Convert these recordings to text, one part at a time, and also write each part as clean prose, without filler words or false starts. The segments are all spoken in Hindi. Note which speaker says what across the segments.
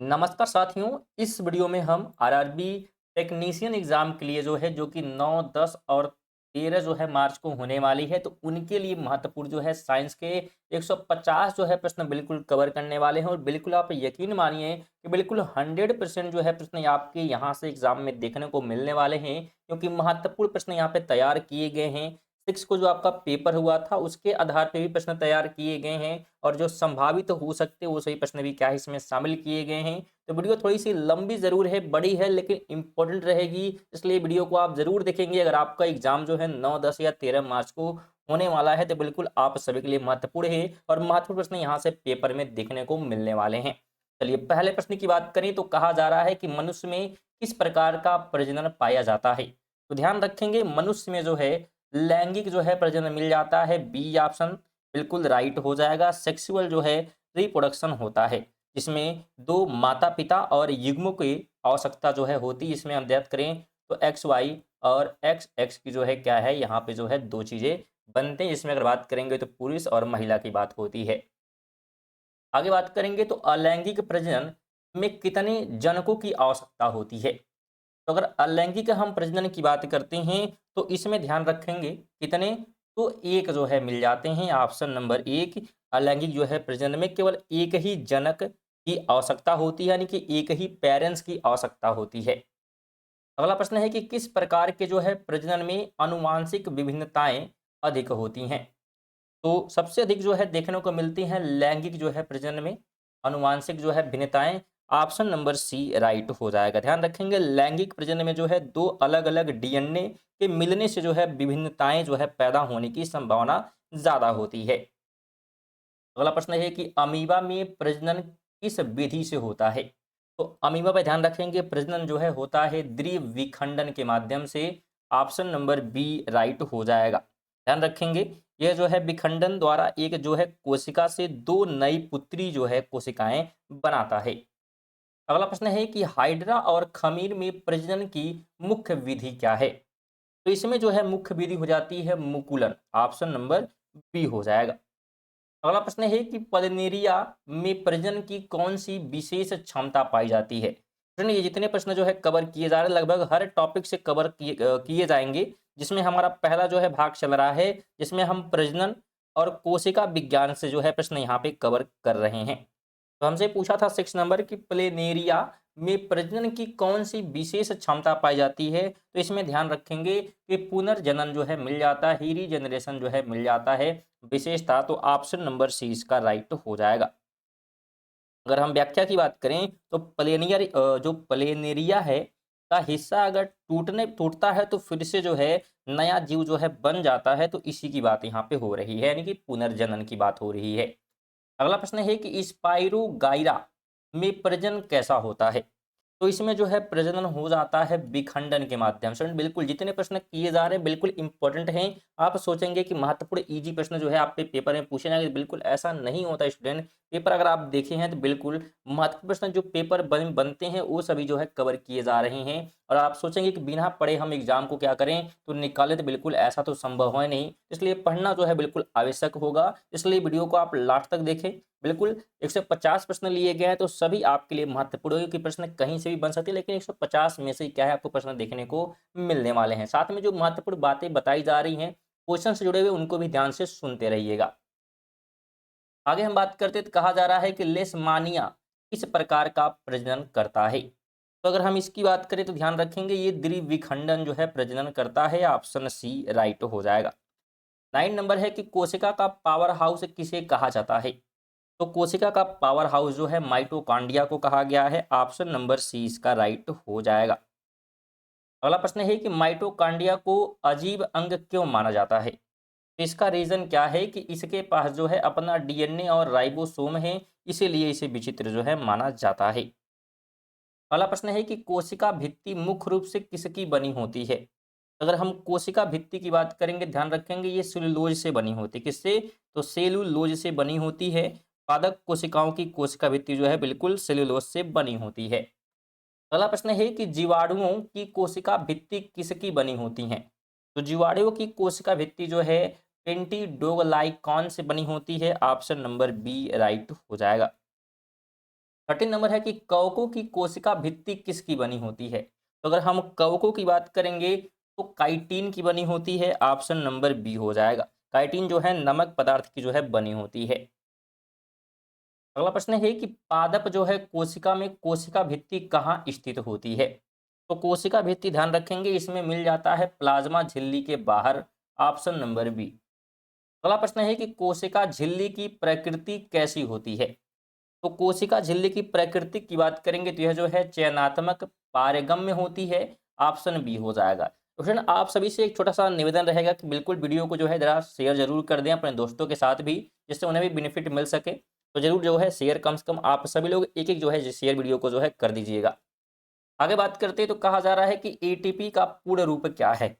Speaker 1: नमस्कार साथियों, इस वीडियो में हम आरआरबी टेक्नीशियन एग्जाम के लिए जो कि 9, 10 और 13 मार्च को होने वाली है, तो उनके लिए महत्वपूर्ण साइंस के 150 प्रश्न बिल्कुल कवर करने वाले हैं। और बिल्कुल आप यकीन मानिए कि बिल्कुल 100% प्रश्न आपके यहाँ से एग्जाम में देखने को मिलने वाले हैं, क्योंकि महत्वपूर्ण प्रश्न यहाँ पे तैयार किए गए हैं। 6 को जो आपका पेपर हुआ था उसके आधार पे भी प्रश्न तैयार किए गए हैं, और जो संभावित हो सकते हैं वो सही प्रश्न भी क्या है इसमें शामिल किए गए हैं। तो वीडियो थोड़ी-सी लंबी ज़रूर है, बड़ी है, लेकिन इम्पोर्टेंट रहेगी, इसलिए वीडियो को आप ज़रूर देखेंगे। अगर आपका एग्ज़ाम 9, 10 या 13 मार्च को होने वाला है, तो बिल्कुल आप सभी के लिए महत्वपूर्ण है और महत्वपूर्ण प्रश्न यहाँ से पेपर में देखने को मिलने वाले हैं। चलिए पहले प्रश्न की बात करें तो कहा जा रहा है कि मनुष्य में किस प्रकार का प्रजनन पाया जाता है? तो ध्यान रखेंगे, मनुष्य में लैंगिक प्रजनन मिल जाता है। बी ऑप्शन बिल्कुल राइट हो जाएगा। सेक्सुअल रिप्रोडक्शन होता है, जिसमें 2 माता-पिता और युग्मों की आवश्यकता होती है। इसमें हम बात करें तो एक्स वाई और एक्स एक्स की क्या है, यहाँ पे 2 चीज़ें बनते हैं। इसमें अगर बात करेंगे तो पुरुष और महिला की बात होती है। आगे बात करेंगे तो अलैंगिक प्रजनन में कितने जनकों की आवश्यकता होती है? तो अगर अलैंगिक हम प्रजनन की बात करते हैं तो इसमें ध्यान रखेंगे कितने, तो एक मिल जाते हैं। ऑप्शन नंबर 1 अलैंगिक प्रजनन में केवल एक ही जनक की आवश्यकता होती है, यानी कि एक ही पेरेंट्स की आवश्यकता होती है। अगला प्रश्न है कि किस प्रकार के प्रजनन में आनुवांशिक विभिन्नताएं अधिक होती हैं? तो सबसे अधिक देखने को मिलती हैं लैंगिक प्रजनन में आनुवांशिक भिन्नताएं। ऑप्शन नंबर सी राइट हो जाएगा। ध्यान रखेंगे लैंगिक प्रजनन में दो अलग अलग डीएनए के मिलने से विभिन्नताएं पैदा होने की संभावना ज्यादा होती है। अगला प्रश्न है कि अमीबा में प्रजनन किस विधि से होता है? तो अमीबा पे ध्यान रखेंगे प्रजनन होता है द्विविखंडन के माध्यम से। ऑप्शन नंबर बी राइट हो जाएगा। ध्यान रखेंगे यह विखंडन द्वारा एक कोशिका से 2 नई पुत्री कोशिकाएं बनाता है। अगला प्रश्न है कि हाइड्रा और खमीर में प्रजनन की मुख्य विधि क्या है? तो इसमें मुख्य विधि हो जाती है मुकुलन। ऑप्शन नंबर बी हो जाएगा। अगला प्रश्न है कि पलनेरिया में प्रजनन की कौन सी विशेष क्षमता पाई जाती है? फ्रेंड ये जितने प्रश्न कवर किए जा रहे हैं, लगभग हर टॉपिक से कवर किए जाएंगे, जिसमें हमारा पहला भाग चल रहा है, जिसमें हम प्रजनन और कोशिका विज्ञान से प्रश्न यहाँ पे कवर कर रहे हैं। तो हमसे पूछा था 6 नंबर की प्लेनेरिया में प्रजनन की कौन सी विशेष क्षमता पाई जाती है? तो इसमें ध्यान रखेंगे कि पुनर्जनन मिल जाता है, रीजनरेशन मिल जाता है विशेषता। तो ऑप्शन नंबर सी इसका राइट हो जाएगा। अगर हम व्याख्या की बात करें तो जो प्लेनेरिया है का हिस्सा अगर टूटता है तो फिर से नया जीव बन जाता है, तो इसी की बात यहाँ पे हो रही है, यानी कि पुनर्जनन की बात हो रही है। अगला प्रश्न है कि स्पाइरोगाइरा में प्रजनन कैसा होता है? तो इसमें प्रजनन हो जाता है विखंडन के माध्यम से। बिल्कुल जितने प्रश्न किए जा रहे हैं बिल्कुल इंपॉर्टेंट हैं। आप सोचेंगे कि महत्वपूर्ण इजी प्रश्न आपके पेपर में पूछे जाएंगे, बिल्कुल ऐसा नहीं होता स्टूडेंट। पेपर अगर आप देखे हैं तो बिल्कुल महत्वपूर्ण प्रश्न जो पेपर बनते हैं वो सभी कवर किए जा रहे हैं। और आप सोचेंगे कि बिना पढ़े हम एग्जाम को क्या करें तो निकालें, तो बिल्कुल ऐसा तो संभव है नहीं। इसलिए पढ़ना बिल्कुल आवश्यक होगा। इसलिए वीडियो को आप लास्ट तक देखें। बिल्कुल 150 प्रश्न लिए गए हैं, तो सभी आपके लिए महत्वपूर्ण होंगे कि प्रश्न कहीं से भी बन सकते हैं, लेकिन 150 में से ही क्या है आपको प्रश्न देखने को मिलने वाले हैं। साथ में जो महत्वपूर्ण बातें बताई जा रही हैं क्वेश्चन से जुड़े हुए, उनको भी ध्यान से सुनते रहिएगा। आगे हम बात करते हैं तो कहा जा रहा है कि लेशमानिया किस प्रकार का प्रजनन करता है? तो अगर हम इसकी बात करें तो ध्यान रखेंगे ये द्विविखंडन प्रजनन करता है। ऑप्शन सी राइट हो जाएगा। 9 नंबर है कि कोशिका का पावर हाउस किसे कहा जाता है? तो कोशिका का पावर हाउस माइटोकॉन्ड्रिया को कहा गया है। ऑप्शन नंबर सी इसका राइट हो जाएगा। अगला प्रश्न है कि माइटोकॉन्ड्रिया को अजीब अंग क्यों माना जाता है? तो इसका रीजन क्या है कि इसके पास अपना डीएनए और राइबोसोम है, इसीलिए इसे विचित्र माना जाता है। अगला प्रश्न है कि कोशिका भित्ति मुख्य रूप से किसकी बनी होती है? अगर हम कोशिका भित्ति की बात करेंगे, ध्यान रखेंगे ये सेलुलोज से बनी होती है। किससे? तो सेलुलोज से बनी होती है। पादप कोशिकाओं की कोशिका भित्ति बिल्कुल सेलुलोज से बनी होती है। अगला प्रश्न है कि जीवाणुओं की कोशिका भित्ति किसकी बनी होती हैं? तो जीवाणुओं की कोशिका भित्ति पेंटिडोग्लाइकॉन से बनी होती है। ऑप्शन नंबर बी राइट हो जाएगा। 13 नंबर है कि कवकों की कोशिका भित्ति किसकी बनी होती है? तो अगर हम कवकों की बात करेंगे तो काइटिन की बनी होती है, ऑप्शन नंबर बी हो जाएगा। काइटिन जो है नमक पदार्थ की जो है बनी होती है। अगला प्रश्न है कि पादप जो है कोशिका में कोशिका भित्ति कहाँ स्थित होती है? तो कोशिका भित्ति ध्यान रखेंगे इसमें मिल जाता है प्लाज्मा झिल्ली के बाहर, ऑप्शन नंबर बी। अगला प्रश्न है कि कोशिका झिल्ली की प्रकृति कैसी होती है? तो कोशिका झिल्ली की प्रकृति की बात करेंगे तो यह जो है चयनात्मक पारगम्य होती है, ऑप्शन बी हो जाएगा। तो फ्रेंड आप सभी से एक छोटा सा निवेदन रहेगा कि बिल्कुल वीडियो को जो है जरा शेयर जरूर कर दें अपने दोस्तों के साथ भी, जिससे उन्हें भी बेनिफिट मिल सके। तो जरूर जो है शेयर कम से कम आप सभी लोग एक एक जो है शेयर वीडियो को जो है कर दीजिएगा। आगे बात करते हैं तो कहा जा रहा है कि एटीपी का पूर्ण रूप क्या है?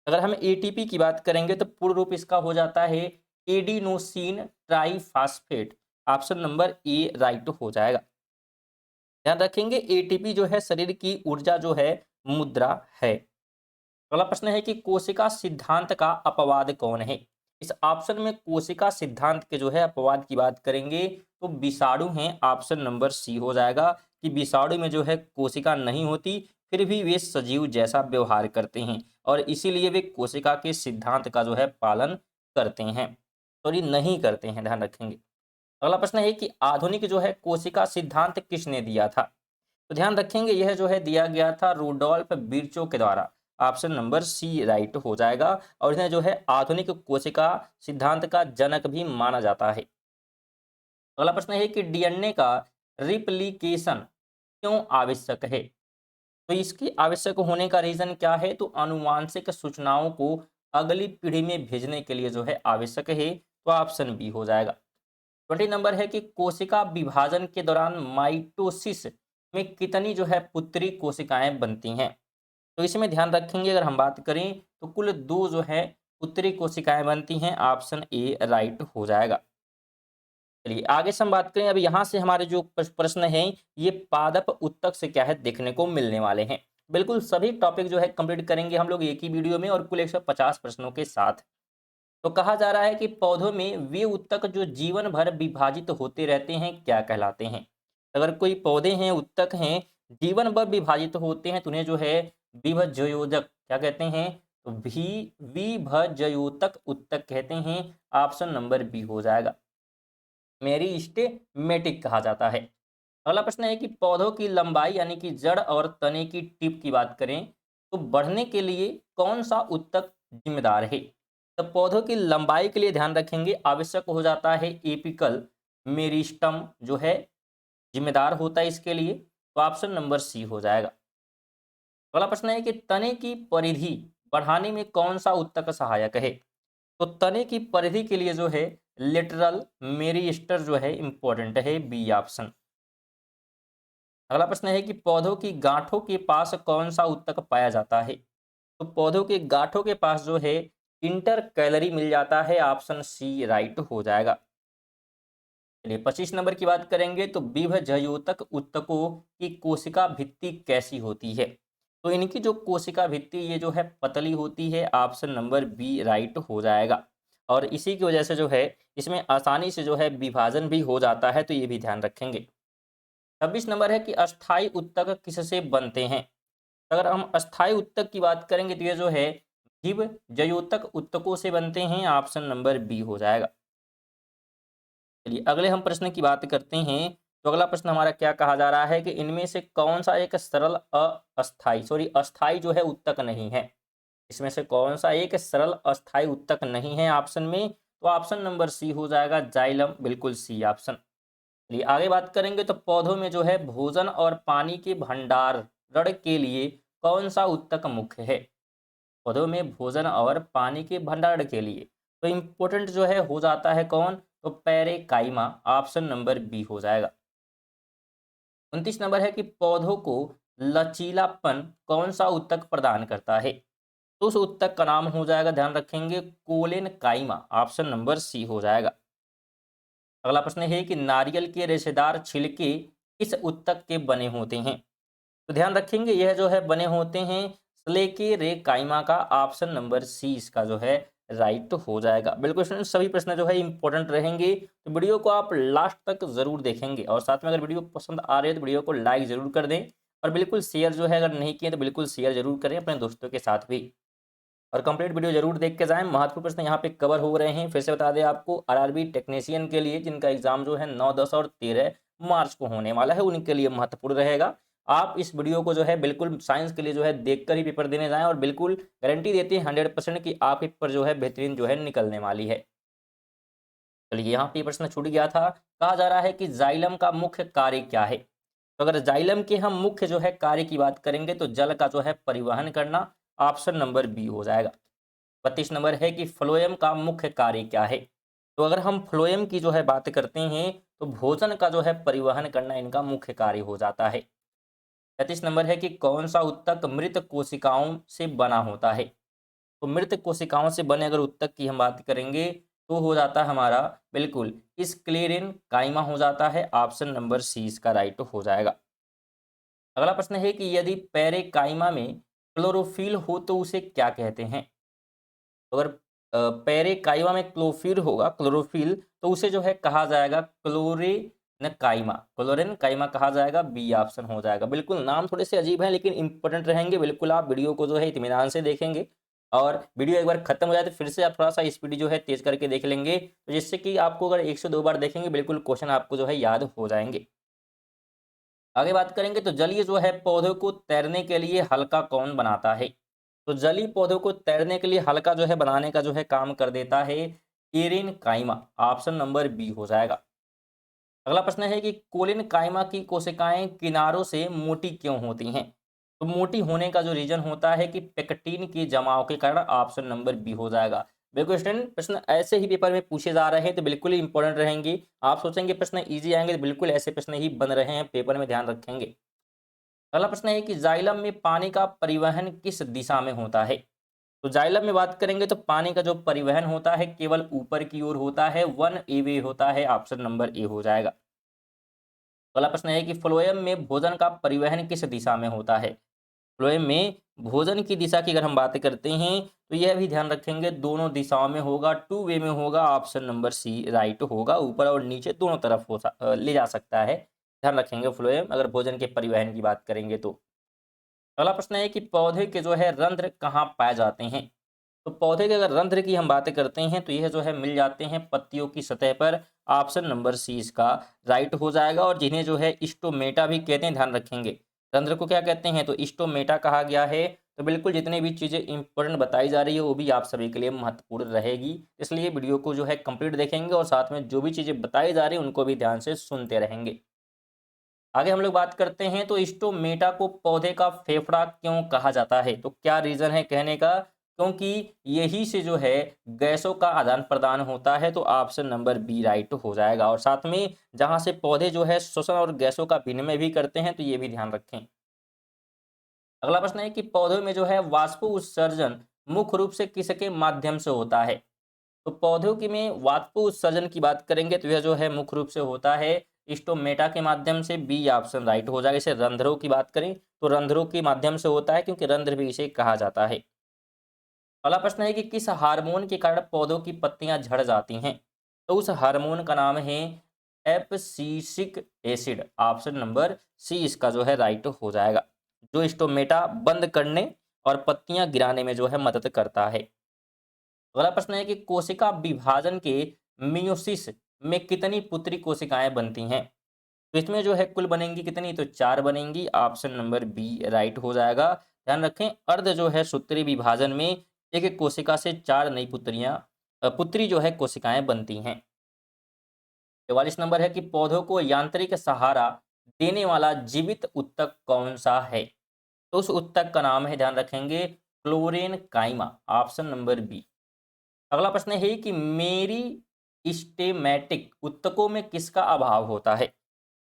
Speaker 1: अगर हम एटीपी की बात करेंगे तो पूर्ण रूप इसका हो जाता है adenosine triphosphate, option number A right हो जाएगा। ध्यान रखेंगे एटीपी जो है शरीर की ऊर्जा जो है मुद्रा है। अगला प्रश्न है कि कोशिका सिद्धांत का अपवाद कौन है? इस ऑप्शन में कोशिका सिद्धांत के जो है अपवाद की बात करेंगे तो विषाणु हैं, ऑप्शन नंबर सी हो जाएगा कि विषाणु में जो है कोशिका नहीं होती, फिर भी वे सजीव जैसा व्यवहार करते हैं और इसीलिए वे कोशिका के सिद्धांत का जो है पालन करते हैं, सॉरी नहीं करते हैं, ध्यान रखेंगे। अगला प्रश्न है कि आधुनिक जो है कोशिका सिद्धांत किसने दिया था? तो ध्यान रखेंगे यह जो है दिया गया था रूडोल्फ विर्चो के द्वारा, ऑप्शन नंबर सी राइट हो जाएगा। और इन्हें जो है आधुनिक कोशिका सिद्धांत का जनक भी माना जाता है। अगला प्रश्न है कि डीएनए का रिप्लिकेशन क्यों आवश्यक है? तो इसकी आवश्यक होने का रीजन क्या है? तो आनुवांशिक सूचनाओं को अगली पीढ़ी में भेजने के लिए जो है आवश्यक है, तो ऑप्शन बी हो जाएगा। 20 नंबर है कि कोशिका विभाजन के दौरान माइटोसिस में कितनी जो है पुत्री कोशिकाएं बनती हैं? तो इसमें ध्यान रखेंगे अगर हम बात करें तो कुल 2 जो है पुत्री कोशिकाएं बनती हैं, ऑप्शन ए राइट हो जाएगा। चलिए आगे से हम बात करें। अब यहाँ से हमारे जो प्रश्न हैं ये पादप उत्तक से क्या है देखने को मिलने वाले हैं। बिल्कुल सभी टॉपिक जो है कंप्लीट करेंगे हम लोग एक ही वीडियो में और कुल 150 प्रश्नों के साथ। तो कहा जा रहा है कि पौधों में वे उत्तक जो जीवन भर विभाजित होते रहते हैं क्या कहलाते हैं? अगर कोई पौधे हैं उत्तक हैं जीवन भर विभाजित होते हैं तो उन्हें जो है विभजयोजक क्या कहते हैं? तो विभजयोतक उत्तक कहते हैं, ऑप्शन नंबर बी हो जाएगा। मेरिस्टेमेटिक कहा जाता है। अगला प्रश्न है कि पौधों की लंबाई यानी कि जड़ और तने की टिप की बात करें तो बढ़ने के लिए कौन सा उत्तक जिम्मेदार है? तो पौधों की लंबाई के लिए ध्यान रखेंगे आवश्यक हो जाता है एपिकल मेरिस्टम जो है जिम्मेदार होता है इसके लिए, तो ऑप्शन नंबर सी हो जाएगा। अगला प्रश्न है कि तने की परिधि बढ़ाने में कौन सा उत्तक सहायक है? तो तने की परिधि के लिए जो है लिटरल मेरिस्टर जो है इंपॉर्टेंट है, बी ऑप्शन। अगला प्रश्न है कि पौधों की गांठों के पास कौन सा उत्तक पाया जाता है? तो पौधों के गांठों के पास जो है इंटर कैलरी मिल जाता है, ऑप्शन सी राइट हो जाएगा। चलिए 25 नंबर की बात करेंगे तो विभजयोतक उत्तकों की कोशिका भित्ति कैसी होती है? तो इनकी जो कोशिका भित्ति ये जो है पतली होती है, ऑप्शन नंबर बी राइट हो जाएगा। और इसी की वजह से जो है इसमें आसानी से जो है विभाजन भी हो जाता है, तो ये भी ध्यान रखेंगे। 26 नंबर है कि अस्थाई उत्तक किससे बनते हैं? अगर हम अस्थाई उत्तक की बात करेंगे तो ये जो है विभजयोतक उत्तकों से बनते हैं, ऑप्शन नंबर बी हो जाएगा। चलिए अगले हम प्रश्न की बात करते हैं। तो अगला प्रश्न हमारा क्या कहा जा रहा है कि इनमें से कौन सा एक सरल अस्थाई जो है उत्तक नहीं है? इसमें से कौन सा एक सरल अस्थाई उत्तक नहीं है ऑप्शन में? तो ऑप्शन नंबर सी हो जाएगा जाइलम, बिल्कुल सी ऑप्शन। चलिए आगे बात करेंगे तो पौधों में जो है भोजन और पानी के भंडारण के लिए कौन सा उत्तक मुख्य है? पौधों में भोजन और पानी के भंडारण के लिए तो इम्पोर्टेंट जो है हो जाता है कौन? तो पैरेकाइमा, ऑप्शन नंबर बी हो जाएगा। 29 नंबर है कि पौधों को लचीलापन कौन सा उत्तक प्रदान करता है? तो उस उत्तक का नाम हो जाएगा, ध्यान रखेंगे, कोलेन काइमा, ऑप्शन नंबर सी हो जाएगा। अगला प्रश्न है कि नारियल के रेशेदार छिलके किस उत्तक के बने होते हैं? तो ध्यान रखेंगे यह जो है बने होते हैं स्लेके रे काइमा का, ऑप्शन नंबर सी इसका जो है राइट हो जाएगा। बिल्कुल स्टूडेंट, सभी प्रश्न जो है इंपॉर्टेंट रहेंगे, तो वीडियो को आप लास्ट तक जरूर देखेंगे। और साथ में अगर वीडियो पसंद आ रही है तो वीडियो को लाइक जरूर कर दें, और बिल्कुल शेयर जो है अगर नहीं किए तो बिल्कुल शेयर जरूर करें अपने दोस्तों के साथ भी। और कंप्लीट वीडियो जरूर देख के जाएं, महत्वपूर्ण प्रश्न यहाँ पे कवर हो रहे हैं। फिर से बता दें आपको, आरआरबी टेक्नीशियन के लिए जिनका एग्जाम जो है 9, 10 और 13 मार्च को होने वाला है, उनके लिए महत्वपूर्ण रहेगा। आप इस वीडियो को जो है बिल्कुल साइंस के लिए जो है देखकर ही पेपर देने जाएं, और बिल्कुल गारंटी देते हैं 100% कि आपके पेपर जो है बेहतरीन जो है निकलने वाली है। चलिए, यहाँ पे प्रश्न छूट गया था। कहा जा रहा है कि जाइलम का मुख्य कार्य क्या है। तो अगर जाइलम के हम मुख्य जो है कार्य की बात करेंगे तो जल का जो है परिवहन करना, ऑप्शन नंबर बी हो जाएगा। 32 नंबर है कि फ्लोएम का मुख्य कार्य क्या है। तो अगर हम फ्लोएम की जो है बात करते हैं तो भोजन का जो है परिवहन करना इनका मुख्य कार्य हो जाता है। 35 नंबर है कि कौन सा उत्तक मृत कोशिकाओं से बना होता है। तो मृत कोशिकाओं से बने अगर उत्तक की हम बात करेंगे तो हो जाता है हमारा बिल्कुल स्क्लेरिन काइमा हो जाता है। ऑप्शन नंबर सी इसका राइट हो जाएगा। अगला प्रश्न है कि यदि पेरेकाइमा में क्लोरोफिल हो तो उसे क्या कहते हैं। तो अगर पेरेकाइमा में क्लोरोफिल तो उसे जो है कहा जाएगा क्लोरेन काइमा। क्लोरेन काइमा कहा जाएगा, बी ऑप्शन हो जाएगा। बिल्कुल नाम थोड़े से अजीब हैं लेकिन इंपॉर्टेंट रहेंगे। बिल्कुल आप वीडियो को जो है इत्मीनान से देखेंगे, और वीडियो एक बार खत्म हो जाए तो फिर से आप थोड़ा सा स्पीड जो है तेज करके देख लेंगे, तो जिससे कि आपको अगर 1 से 2 बार देखेंगे बिल्कुल क्वेश्चन आपको जो है याद हो जाएंगे। आगे बात करेंगे तो जलीय जो है पौधों को तैरने के लिए हल्का कौन बनाता है। तो जलीय पौधों को तैरने के लिए हल्का जो है बनाने का जो है काम कर देता है एरिन काइमा। ऑप्शन नंबर बी हो जाएगा। अगला प्रश्न है कि कोलिन काइमा की कोशिकाएं किनारों से मोटी क्यों होती हैं। तो मोटी होने का जो रीजन होता है कि पेक्टिन के जमाव के कारण। ऑप्शन नंबर बी हो जाएगा। बिल्कुल स्टूडेंट, प्रश्न ऐसे ही पेपर में पूछे जा रहे हैं तो बिल्कुल ही इंपॉर्टेंट रहेंगे। आप सोचेंगे प्रश्न इजी आएंगे, तो बिल्कुल ऐसे प्रश्न ही बन रहे हैं पेपर में, ध्यान रखेंगे। अगला प्रश्न है कि जाइलम में पानी का परिवहन किस दिशा में होता है। तो जाइलम में बात करेंगे तो पानी का जो परिवहन होता है केवल ऊपर की ओर होता है, वन ए वे होता है। ऑप्शन नंबर ए हो जाएगा। अगला प्रश्न है कि फ्लोएम में भोजन का परिवहन किस दिशा में होता है। फ्लोएम में भोजन की दिशा की अगर हम बात करते हैं तो यह भी ध्यान रखेंगे दोनों दिशाओं में होगा, टू वे में होगा। ऑप्शन नंबर सी राइट होगा। ऊपर और नीचे दोनों तरफ ले जा सकता है। ध्यान रखेंगे फ्लोएम अगर भोजन के परिवहन की बात करेंगे तो। अगला प्रश्न है कि पौधे के जो है रंध्र कहाँ पाए जाते हैं। तो पौधे के अगर रंध्र की हम बातें करते हैं तो यह जो है मिल जाते हैं पत्तियों की सतह पर। ऑप्शन नंबर सी इसका राइट हो जाएगा। और जिन्हें जो है स्टोमेटा भी कहते हैं, ध्यान रखेंगे। रंध्र को क्या कहते हैं, तो स्टोमेटा कहा गया है। तो बिल्कुल जितनी भी चीज़ें इंपॉर्टेंट बताई जा रही है वो भी आप सभी के लिए महत्वपूर्ण रहेगी, इसलिए वीडियो को जो है कंप्लीट देखेंगे और साथ में जो भी चीज़ें बताई जा रही है उनको भी ध्यान से सुनते रहेंगे। आगे हम लोग बात करते हैं तो स्टोमेटा को पौधे का फेफड़ा क्यों कहा जाता है। तो क्या रीजन है कहने का, क्योंकि यही से जो है गैसों का आदान प्रदान होता है। तो ऑप्शन नंबर बी राइट हो जाएगा। और साथ में जहां से पौधे जो है श्वसन और गैसों का विनिमय भी करते हैं, तो ये भी ध्यान रखें। अगला प्रश्न है कि पौधों में जो है वाष्प उत्सर्जन मुख्य रूप से किसके माध्यम से होता है। तो पौधों की में वाष्प उत्सर्जन की बात करेंगे तो यह जो है मुख्य रूप से होता है स्टोमेटा के माध्यम से। बी ऑप्शन राइट हो जाएगा। इसे रंध्रों की बात करें तो रंध्रों के माध्यम से होता है, क्योंकि रंध्र भी इसे कहा जाता है। अगला प्रश्न है कि किस हार्मोन के कारण पौधों की पत्तियां झड़ जाती हैं। तो उस हार्मोन का नाम है abscisic acid. Option number C इसका जो है राइट हो जाएगा, जो स्टोमेटा बंद करने और पत्तियां गिराने में जो है मदद करता है। अगला प्रश्न है कि कोशिका विभाजन के मियोसिस में कितनी पुत्री कोशिकाएं बनती हैं। तो इसमें जो है कुल बनेंगी कितनी, तो 4 बनेंगी। ऑप्शन नंबर बी राइट हो जाएगा। ध्यान रखें अर्ध जो है सूत्री विभाजन में एक एक कोशिका से 4 नई पुत्री जो है कोशिकाएं बनती हैं। 44 नंबर है कि पौधों को यांत्रिक सहारा देने वाला जीवित उत्तक कौन सा है। तो उस उत्तक का नाम है, ध्यान रखेंगे, chlorenchyma. Option number B. अगला प्रश्न है कि मेरी स्टेमेटिक उत्तकों में किसका अभाव होता है।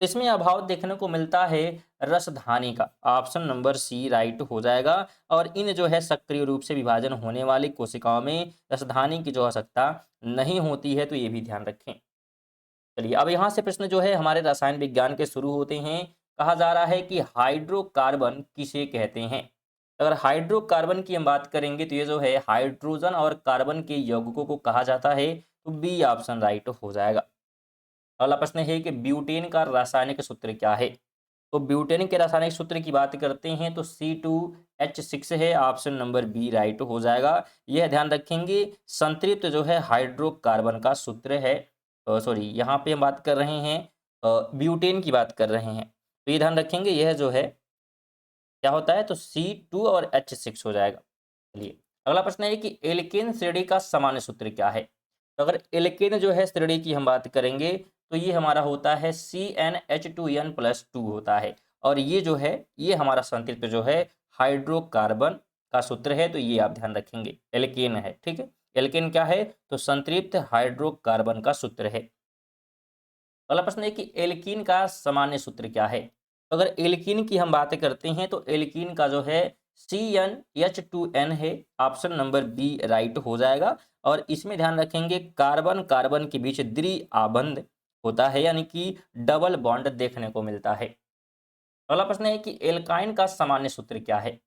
Speaker 1: इसमें अभाव देखने को मिलता है रसधानी का। ऑप्शन नंबर सी राइट हो जाएगा। और इन जो है सक्रिय रूप से विभाजन होने वाली कोशिकाओं में रसधानी की जो आवश्यकता नहीं होती है, तो ये भी ध्यान रखें। चलिए, अब यहाँ से प्रश्न जो है हमारे रसायन विज्ञान के शुरू होते हैं। कहा जा रहा है कि हाइड्रोकार्बन किसे कहते हैं। अगर हाइड्रोकार्बन की हम बात करेंगे तो ये जो है हाइड्रोजन और कार्बन के यौगिकों को कहा जाता है, तो बी ऑप्शन राइट हो जाएगा। अगला प्रश्न है कि ब्यूटेन का रासायनिक सूत्र क्या है? तो ब्यूटेन के रासायनिक सूत्र की बात करते हैं तो C2H6 है, ऑप्शन नंबर बी राइट हो जाएगा। यह ध्यान रखेंगे संतृप्त जो है हाइड्रोकार्बन का सूत्र है। सॉरी, यहाँ पे हम बात कर रहे हैं ब्यूटेन की बात कर रहे हैं, तो ये ध्यान रखेंगे यह जो है क्या होता है, तो C2 और H6 हो जाएगा। चलिए अगला प्रश्न है कि एल्केन श्रेणी का सामान्य सूत्र क्या है? तो अगर एल्केन जो है श्रेणी की हम बात करेंगे तो ये हमारा होता है CnH2n+2 होता है, और ये जो है ये हमारा संतृप्त जो है हाइड्रोकार्बन का सूत्र है, तो ये आप ध्यान रखेंगे एल्केन है। ठीक है, एल्केन क्या है, तो संतृप्त हाइड्रोकार्बन का सूत्र है। अगला प्रश्न है कि एल्कीन का सामान्य सूत्र क्या है? तो अगर एल्कीन की हम बात करते हैं तो एल्कीन का जो है CnH2n है, ऑप्शन नंबर बी राइट हो जाएगा। और इसमें ध्यान रखेंगे कार्बन कार्बन के बीच द्विआबंध होता है, यानी कि डबल बॉन्ड देखने को मिलता है। अगला प्रश्न है कि एल्काइन का सामान्य सूत्र क्या है?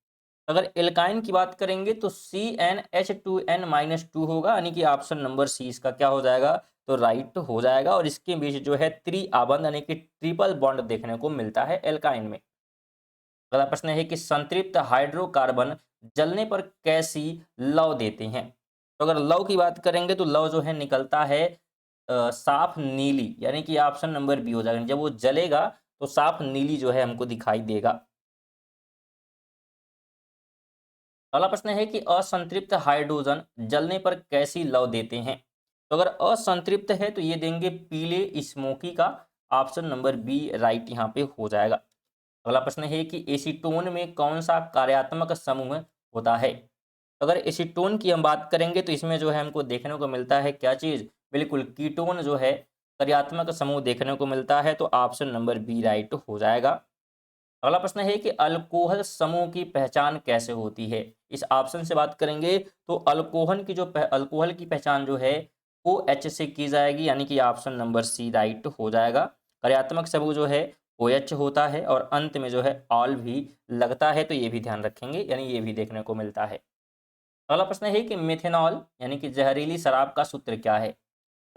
Speaker 1: अगर एल्काइन की बात करेंगे तो CnH2n-2 होगा, यानी कि ऑप्शन नंबर सी इसका क्या हो जाएगा, तो राइट हो जाएगा। और इसके बीच जो है त्रिआबंध यानी कि ट्रिपल बॉन्ड देखने को मिलता है एल्काइन में। अगला प्रश्न है कि संतृप्त हाइड्रोकार्बन जलने पर कैसी लौ देते हैं? तो अगर लौ की बात करेंगे तो लौ जो है निकलता है साफ नीली, यानी कि ऑप्शन नंबर बी हो जाएगा। जब वो जलेगा तो साफ नीली जो है हमको दिखाई देगा। अगला प्रश्न है कि असंतृप्त हाइड्रोजन जलने पर कैसी लौ देते हैं? तो अगर असंतृप्त है तो ये देंगे पीले स्मोकी का, ऑप्शन नंबर बी राइट यहाँ पे हो जाएगा। अगला प्रश्न है कि एसीटोन में कौन सा कार्यात्मक समूह होता है? अगर एसीटोन की हम बात करेंगे तो इसमें जो है हमको देखने को मिलता है क्या चीज, बिल्कुल कीटोन जो है कार्यात्मक समूह देखने को मिलता है, तो ऑप्शन नंबर बी राइट हो जाएगा। अगला प्रश्न है कि अल्कोहल समूह की पहचान कैसे होती है? इस ऑप्शन से बात करेंगे तो अल्कोहल की पहचान जो है OH से की जाएगी, यानी कि ऑप्शन नंबर सी राइट हो जाएगा। कार्यात्मक समूह जो है OH होता है और अंत में जो है ऑल भी लगता है, तो ये भी ध्यान रखेंगे, यानी ये भी देखने को मिलता है। अगला प्रश्न है कि मेथेनॉल यानी कि जहरीली शराब का सूत्र क्या है?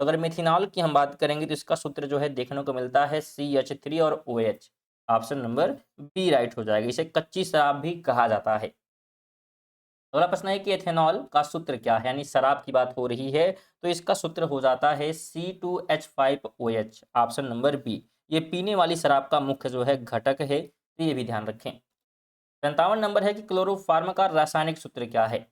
Speaker 1: तो अगर मेथेनॉल की हम बात करेंगे तो इसका सूत्र जो है देखने को मिलता है CH3 और OH, option number B right हो जाएगा। इसे कच्ची शराब भी कहा जाता है। अगला प्रश्न है कि एथेनॉल का सूत्र क्या है, यानी शराब की बात हो रही है तो इसका सूत्र हो जाता है C2H5OH, ऑप्शन नंबर बी। ये पीने वाली शराब का मुख्य जो है घटक है, तो ये भी ध्यान रखें। 57 नंबर है कि क्लोरोफार्म का रासायनिक सूत्र क्या है?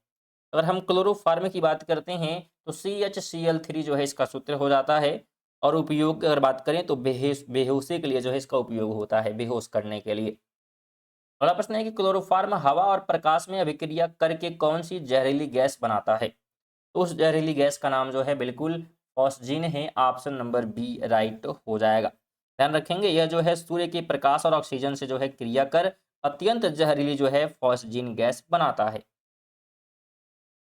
Speaker 1: अगर हम क्लोरोफार्म की बात करते हैं तो CHCl3 जो है इसका सूत्र हो जाता है। और उपयोग की अगर बात करें तो बेहोशी के लिए जो है इसका उपयोग होता है, बेहोश करने के लिए। अगला प्रश्न है कि क्लोरोफार्म हवा और प्रकाश में अभिक्रिया करके कौन सी जहरीली गैस बनाता है? तो उस जहरीली गैस का नाम जो है बिल्कुल फॉस्जीन है, ऑप्शन नंबर बी राइट हो जाएगा। ध्यान रखेंगे यह जो है सूर्य के प्रकाश और ऑक्सीजन से जो है क्रिया कर अत्यंत जहरीली जो है फॉस्जीन गैस बनाता है।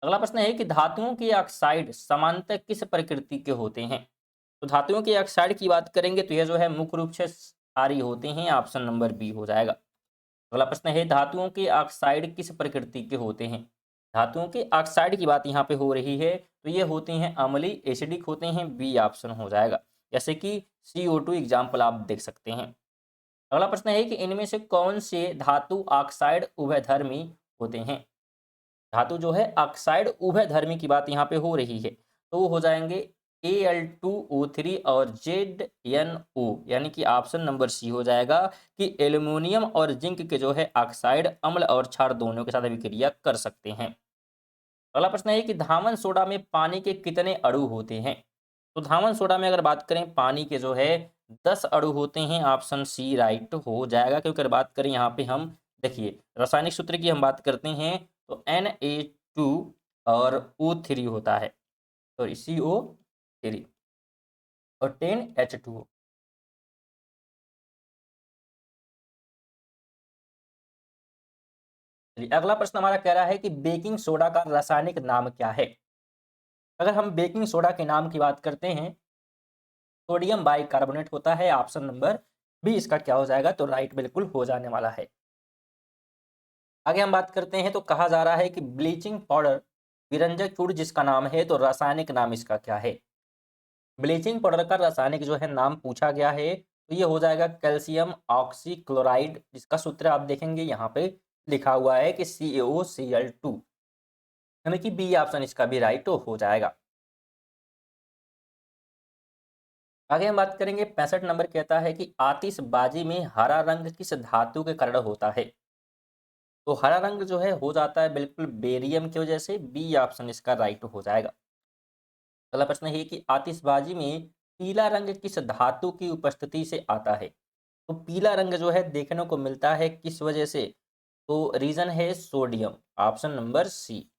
Speaker 1: अगला प्रश्न है कि धातुओं के ऑक्साइड सामान्यतः किस प्रकृति के होते हैं? तो धातुओं के ऑक्साइड की बात करेंगे तो यह जो है मुख्य रूप से क्षारीय होते हैं, ऑप्शन नंबर बी हो जाएगा। अगला प्रश्न है धातुओं के ऑक्साइड किस प्रकृति के होते हैं? धातुओं के ऑक्साइड की बात यहाँ पे हो रही है तो ये होते हैं अम्लीय, एसिडिक होते हैं, बी ऑप्शन हो जाएगा। जैसे कि CO2 एग्जाम्पल आप देख सकते हैं। अगला प्रश्न है कि इनमें से कौन से धातु ऑक्साइड उभयधर्मी होते हैं? धातु जो है ऑक्साइड उभयधर्मी की बात यहाँ पे हो रही है, तो वो हो जाएंगे Al2O3 और ZnO, यानी कि ऑप्शन नंबर सी हो जाएगा कि एल्युमिनियम और जिंक के जो है ऑक्साइड अम्ल और क्षार दोनों के साथ अभिक्रिया कर सकते हैं। अगला प्रश्न है कि धामन सोडा में पानी के कितने अणु होते हैं? तो धामन सोडा में अगर बात करें पानी के जो है 10 अणु होते हैं, ऑप्शन सी राइट हो जाएगा। क्योंकि अगर बात करें यहाँ पे हम देखिए रासायनिक सूत्र की हम बात करते हैं तो Na2 और O3 होता है, सॉरी CO3 और 10H2O। चलिए अगला प्रश्न हमारा कह रहा है कि बेकिंग सोडा का रासायनिक नाम क्या है? अगर हम बेकिंग सोडा के नाम की बात करते हैं सोडियम बाइकार्बोनेट होता है, ऑप्शन नंबर बी इसका क्या हो जाएगा, तो राइट बिल्कुल हो जाने वाला है। आगे हम बात करते हैं तो कहा जा रहा है कि ब्लीचिंग पाउडर विरंजक चूर्ण जिसका नाम है, तो रासायनिक नाम इसका क्या है? ब्लीचिंग पाउडर का रासायनिक जो है नाम पूछा गया है, तो ये हो जाएगा कैल्शियम ऑक्सीक्लोराइड, जिसका सूत्र आप देखेंगे यहाँ पे लिखा हुआ है कि CaOCl2, यानी कि बी ऑप्शन इसका भी राइट हो जाएगा। आगे हम बात करेंगे 65 नंबर कहता है कि आतिशबाजी में हरा रंग किस धातु के कारण होता है? तो हरा रंग जो है हो जाता है बिल्कुल बेरियम की वजह से, बी ऑप्शन इसका राइट हो जाएगा। अगला प्रश्न है कि आतिशबाजी में पीला रंग किस धातु की उपस्थिति से आता है? तो पीला रंग जो है देखने को मिलता है किस वजह से? तो रीजन है सोडियम, ऑप्शन नंबर सी।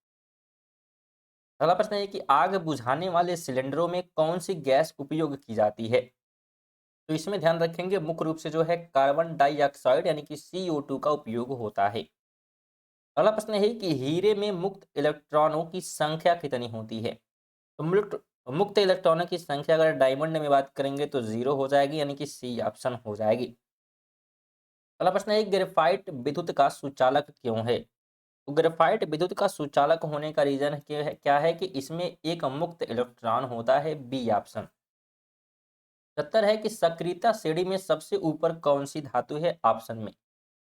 Speaker 1: अगला प्रश्न है कि आग बुझाने वाले सिलेंडरों में कौन सी गैस उपयोग की जाती है? तो इसमें ध्यान रखेंगे मुख्य रूप से जो है कार्बन डाइऑक्साइड यानी कि CO2 का उपयोग होता है। अगला प्रश्न है कि हीरे में मुक्त इलेक्ट्रॉनों की संख्या कितनी होती है? तो मुक्त इलेक्ट्रॉनों की संख्या अगर डायमंड में बात करेंगे तो 0 हो जाएगी, यानी कि सी ऑप्शन हो जाएगी। अगला प्रश्न है ग्रेफाइट विद्युत का सुचालक क्यों है? तो ग्रेफाइट विद्युत का सुचालक होने का रीजन क्या है कि इसमें एक मुक्त इलेक्ट्रॉन होता है, बी ऑप्शन। 70 है कि सक्रियता श्रेणी में सबसे ऊपर कौन सी धातु है? ऑप्शन में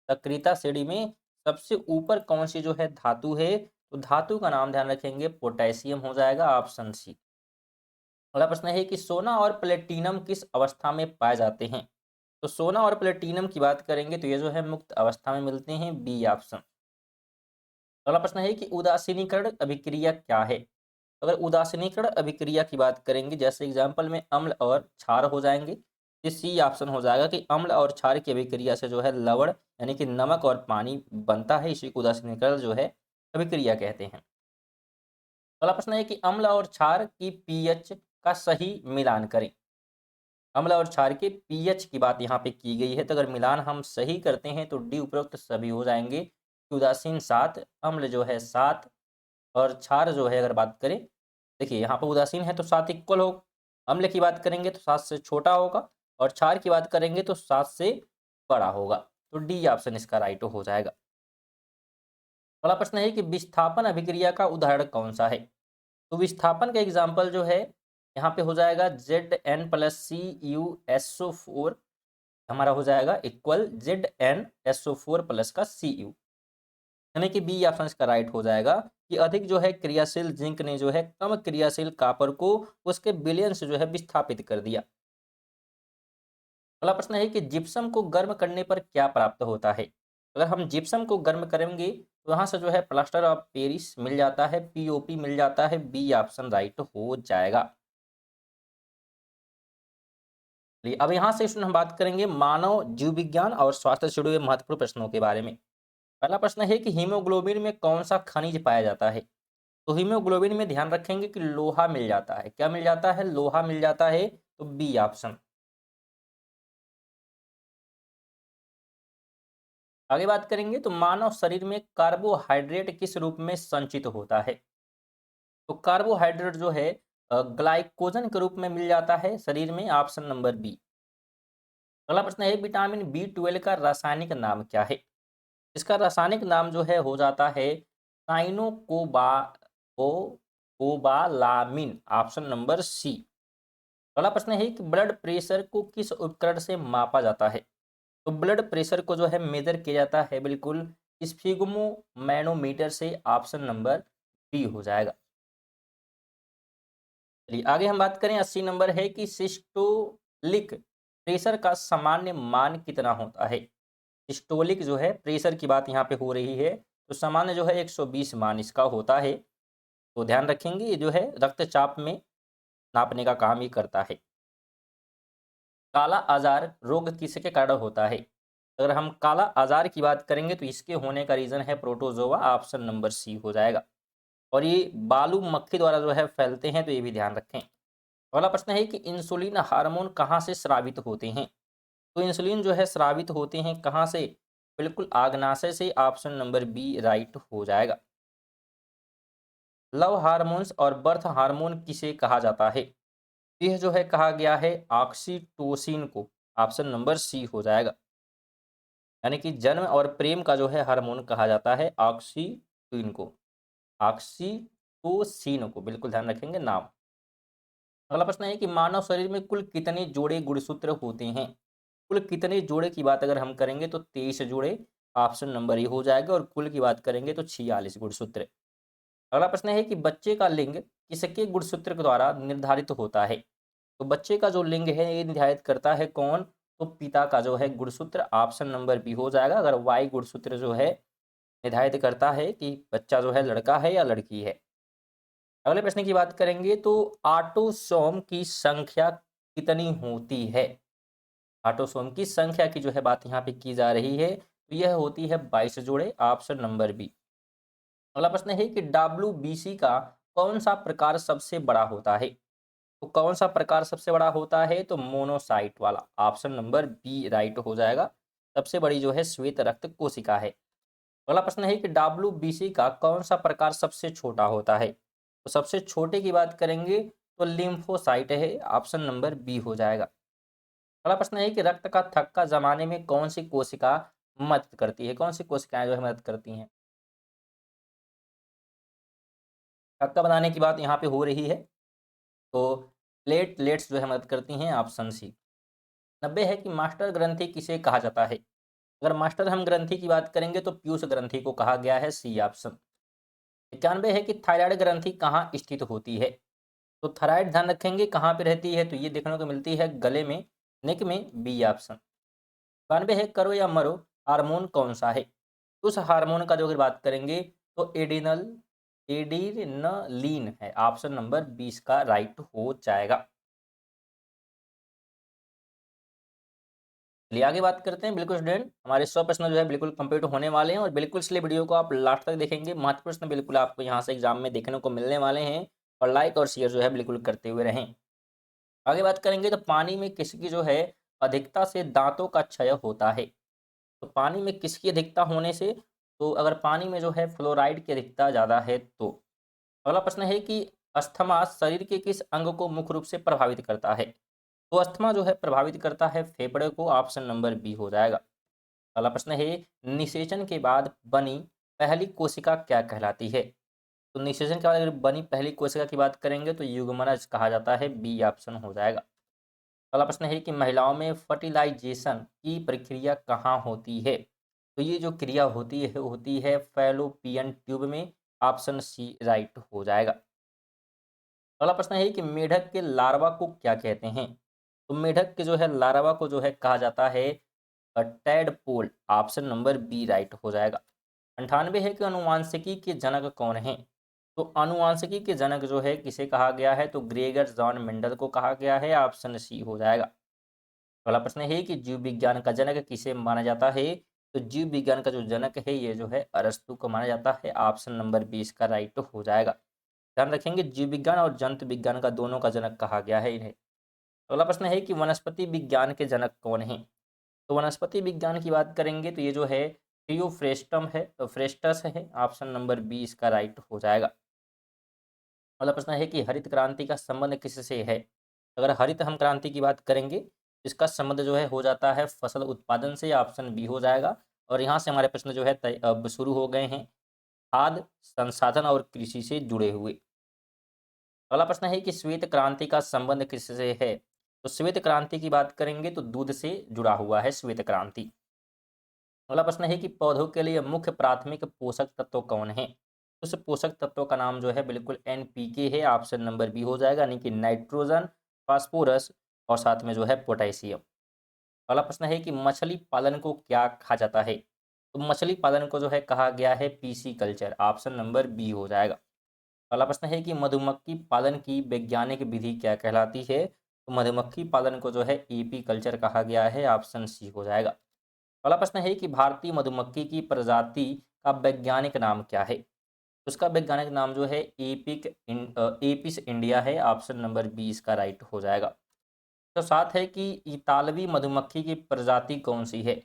Speaker 1: सक्रियता श्रेणी में सबसे ऊपर कौन सी जो है धातु है? तो धातु का नाम ध्यान रखेंगे पोटेशियम हो जाएगा, ऑप्शन सी। अगला प्रश्न है कि सोना और प्लेटिनम किस अवस्था में पाए जाते हैं? तो सोना और प्लेटिनम की बात करेंगे तो ये जो है मुक्त अवस्था में मिलते हैं, बी ऑप्शन। अगला प्रश्न है कि उदासीनीकरण अभिक्रिया क्या है? अगर उदासीनीकरण अभिक्रिया की बात करेंगे, जैसे एग्जाम्पल में अम्ल और क्षार हो जाएंगे, तो सी ऑप्शन हो जाएगा कि अम्ल और क्षार की अभिक्रिया से जो है लवण यानी कि नमक और पानी बनता है, इसी को उदासीनीकरण जो है अभिक्रिया कहते हैं। अगला प्रश्न है कि अम्ल और क्षार की पीएच का सही मिलान करें। अम्ल और क्षार के पीएच की बात यहाँ पे की गई है, तो अगर मिलान हम सही करते हैं तो डी उपरोक्त सभी हो जाएंगे। उदासीन 7, अम्ल जो है 7 और क्षार जो है अगर बात करें, देखिए यहाँ पर उदासीन है तो 7 इक्वल होगा। अम्ल की बात करेंगे तो 7 से छोटा होगा और क्षार की बात करेंगे तो 7 से बड़ा होगा, तो डी ऑप्शन इसका राइट हो जाएगा। अगला प्रश्न है कि विस्थापन अभिक्रिया का उदाहरण कौन सा है? तो विस्थापन का एग्जाम्पल जो है यहाँ पे हो जाएगा Zn+Cu SO4, हमारा हो जाएगा इक्वल ZnSO4 का Cu, यानी कि बी ऑप्शन इसका राइट हो जाएगा कि अधिक जो है क्रियाशील जिंक ने जो है कम क्रियाशील कॉपर को उसके विलयन से जो है विस्थापित कर दिया। अगला प्रश्न है कि जिप्सम को गर्म करने पर क्या प्राप्त होता है? अगर हम जिप्सम को गर्म करेंगे तो यहाँ से जो है प्लास्टर ऑफ पेरिस मिल जाता है, POP मिल जाता है, बी ऑप्शन राइट हो जाएगा। चलिए अब यहाँ से हम बात करेंगे मानव जीव विज्ञान और स्वास्थ्य से जुड़े हुए महत्वपूर्ण प्रश्नों के बारे में। पहला प्रश्न है कि हीमोग्लोबिन में कौन सा खनिज पाया जाता है? तो हीमोग्लोबिन में ध्यान रखेंगे कि लोहा मिल जाता है। क्या मिल जाता है? लोहा मिल जाता है, तो बी ऑप्शन। आगे बात करेंगे तो मानव शरीर में कार्बोहाइड्रेट किस रूप में संचित होता है? तो कार्बोहाइड्रेट जो है ग्लाइकोजन के रूप में मिल जाता है शरीर में, ऑप्शन नंबर बी। अगला प्रश्न है विटामिन B12 का रासायनिक नाम क्या है? इसका रासायनिक नाम जो है हो जाता है साइनोकोबालामिन, ऑप्शन नंबर सी। अगला प्रश्न है कि ब्लड प्रेशर को किस उपकरण से मापा जाता है? तो ब्लड प्रेशर को जो है मेजर किया जाता है बिल्कुल स्फिग्मो मैनोमीटर से, ऑप्शन नंबर बी हो जाएगा। चलिए आगे हम बात करें 80 नंबर है कि सिस्टोलिक प्रेशर का सामान्य मान कितना होता है? सिस्टोलिक जो है प्रेशर की बात यहाँ पे हो रही है, तो सामान्य जो है 120 मान इसका होता है। तो ध्यान रखेंगे ये जो है रक्तचाप में नापने का काम ही करता है। काला आजार रोग किसके कारण होता है? अगर हम काला आजार की बात करेंगे तो इसके होने का रीजन है प्रोटोजोआ, ऑप्शन नंबर सी हो जाएगा। और ये बालू मक्खी द्वारा जो है फैलते हैं, तो ये भी ध्यान रखें। अगला प्रश्न है कि इंसुलिन हार्मोन कहाँ से स्रावित होते हैं? तो इंसुलिन जो है स्रावित होते हैं कहाँ से? बिल्कुल आग्नाशय से, ऑप्शन नंबर बी राइट हो जाएगा। लव हार्मोन्स और बर्थ हार्मोन किसे कहा जाता है? यह जो है कहा गया है ऑक्सीटोसिन को, ऑप्शन नंबर सी हो जाएगा। यानी कि जन्म और प्रेम का जो है हार्मोन कहा जाता है ऑक्सीटोसिन को, ऑक्सीटोसिन को, बिल्कुल ध्यान रखेंगे नाम। अगला प्रश्न है कि मानव शरीर में कुल कितने जोड़े गुणसूत्र होते हैं? कुल कितने जोड़े की बात अगर हम करेंगे तो 23 जोड़े, ऑप्शन नंबर ए हो जाएगा, और कुल की बात करेंगे तो 46 गुणसूत्र। अगला प्रश्न है कि बच्चे का लिंग किसके गुणसूत्र के द्वारा निर्धारित होता है? तो बच्चे का जो लिंग है ये निर्धारित करता है कौन? तो पिता का जो है गुणसूत्र, ऑप्शन नंबर बी हो जाएगा। अगर वाई गुणसूत्र जो है निर्धारित करता है कि बच्चा जो है लड़का है या लड़की है। अगले प्रश्न की बात करेंगे तो ऑटोसोम की संख्या कितनी होती है? ऑटोसोम की संख्या की जो है बात यहाँ पे की जा रही है, तो यह होती है 22 जोड़े, ऑप्शन नंबर बी। अगला प्रश्न है कि डब्ल्यूबीसी का कौन सा प्रकार सबसे बड़ा होता है? तो कौन सा प्रकार सबसे बड़ा होता है? तो मोनोसाइट वाला, ऑप्शन नंबर बी राइट हो जाएगा। सबसे बड़ी जो है श्वेत रक्त कोशिका है। अगला प्रश्न है कि डब्ल्यूबीसी का कौन सा प्रकार सबसे छोटा होता है? तो सबसे छोटे की बात करेंगे तो लिम्फोसाइट है, ऑप्शन नंबर बी हो जाएगा। अगला प्रश्न है कि रक्त का थक्का जमाने में कौन सी कोशिका मदद करती है? कौन सी कोशिकाएं जो है मदद करती हैं? थक्का बनाने की बात यहाँ पे हो रही है, तो प्लेटलेट्स जो है मदद करती हैं, ऑप्शन सी। 90 है कि मास्टर ग्रंथि किसे कहा जाता है? अगर मास्टर हम ग्रंथि की बात करेंगे तो पीयूष ग्रंथि को कहा गया है, सी ऑप्शन। 91 है कि थायराइड ग्रंथि कहाँ स्थित होती है? तो थायराइड ध्यान रखेंगे कहाँ पे रहती है, तो ये देखने को मिलती है गले में, नेक में, बी ऑप्शन। 92 है करो या मरो हार्मोन कौन सा है? उस हार्मोन का जो अगर बात करेंगे तो एड्रीनलीन है, ऑप्शन नंबर 20 का राइट हो जाएगा। चलिए आगे बात करते हैं। बिल्कुल स्टूडेंट, हमारे 100 प्रश्न जो है बिल्कुल कंप्लीट होने वाले हैं, और बिल्कुल इसलिए वीडियो को आप लास्ट तक देखेंगे। महत्वपूर्ण प्रश्न बिल्कुल आपको यहाँ से एग्जाम में देखने को मिलने वाले हैं, और लाइक और शेयर जो है बिल्कुल करते हुए रहें। आगे बात करेंगे तो पानी में किसकी जो है अधिकता से दांतों का क्षय होता है? तो पानी में किसकी अधिकता होने से? तो अगर पानी में जो है फ्लोराइड की अधिकता ज़्यादा है तो। अगला प्रश्न है कि अस्थमा शरीर के किस अंग को मुख्य रूप से प्रभावित करता है? तो अस्थमा जो है प्रभावित करता है फेफड़े को, ऑप्शन नंबर बी हो जाएगा। अगला प्रश्न है निषेचन के बाद बनी पहली कोशिका क्या कहलाती है? तो निषेचन के बाद अगर बनी पहली कोशिका की बात करेंगे तो युग्मनज कहा जाता है, बी ऑप्शन हो जाएगा। अगला प्रश्न है कि महिलाओं में फर्टिलाइजेशन की प्रक्रिया कहाँ होती है? तो ये जो क्रिया होती है फैलोपियन ट्यूब में, ऑप्शन सी राइट हो जाएगा। अगला प्रश्न है कि मेढक के लार्वा को क्या कहते हैं? तो मेढक के जो है लार्वा को जो है कहा जाता है tadpole, option number B right हो जाएगा। 98 है कि अनुवांशिकी के जनक कौन है? तो अनुवांशिकी के जनक जो है किसे कहा गया है? तो ग्रेगर जॉन मेंडल को कहा गया है, ऑप्शन सी हो जाएगा। अगला प्रश्न है कि जीव विज्ञान का जनक किसे माना जाता है? तो जीव विज्ञान का जो जनक है ये जो है अरस्तु को माना जाता है, ऑप्शन नंबर 20 का राइट हो जाएगा। ध्यान रखेंगे जीव विज्ञान और जंतु विज्ञान का दोनों का जनक कहा गया है इन्हें। अगला प्रश्न है कि वनस्पति विज्ञान के जनक कौन हैं? तो वनस्पति विज्ञान की बात करेंगे तो ये जो है थियोफ्रेस्टम है, फ्रेस्टस है, ऑप्शन नंबर 20 का राइट हो जाएगा। अगला प्रश्न है कि हरित क्रांति का संबंध किससे है? अगर हरित हम क्रांति की बात करेंगे, इसका संबंध जो है हो जाता है फसल उत्पादन से, ऑप्शन बी हो जाएगा। और यहाँ से हमारे प्रश्न जो है अब शुरू हो गए हैं, खाद्य संसाधन और कृषि से जुड़े हुए। अगला प्रश्न है कि श्वेत क्रांति का संबंध किससे है? तो श्वेत क्रांति की बात करेंगे तो दूध से जुड़ा हुआ है श्वेत क्रांति। अगला प्रश्न है कि पौधों के लिए मुख्य प्राथमिक पोषक तत्व कौन है? उस पोषक तत्व का नाम जो है बिल्कुल एनपीके है, ऑप्शन नंबर बी हो जाएगा, यानी कि नाइट्रोजन, फास्फोरस और साथ में जो है पोटेशियम। अगला प्रश्न है कि मछली पालन को क्या कहा जाता है? तो मछली पालन को जो है कहा गया है pisciculture, option number B हो जाएगा। अगला प्रश्न है कि मधुमक्खी पालन की वैज्ञानिक विधि क्या कहलाती है? तो मधुमक्खी पालन को जो है एपी कल्चर कहा गया है, ऑप्शन सी हो जाएगा। अगला प्रश्न है कि भारतीय मधुमक्खी की प्रजाति का वैज्ञानिक नाम क्या है? उसका वैज्ञानिक नाम जो है एपिस इंडिया है, ऑप्शन नंबर 20 का राइट हो जाएगा। तो साथ है कि इतालवी मधुमक्खी की प्रजाति कौन सी है?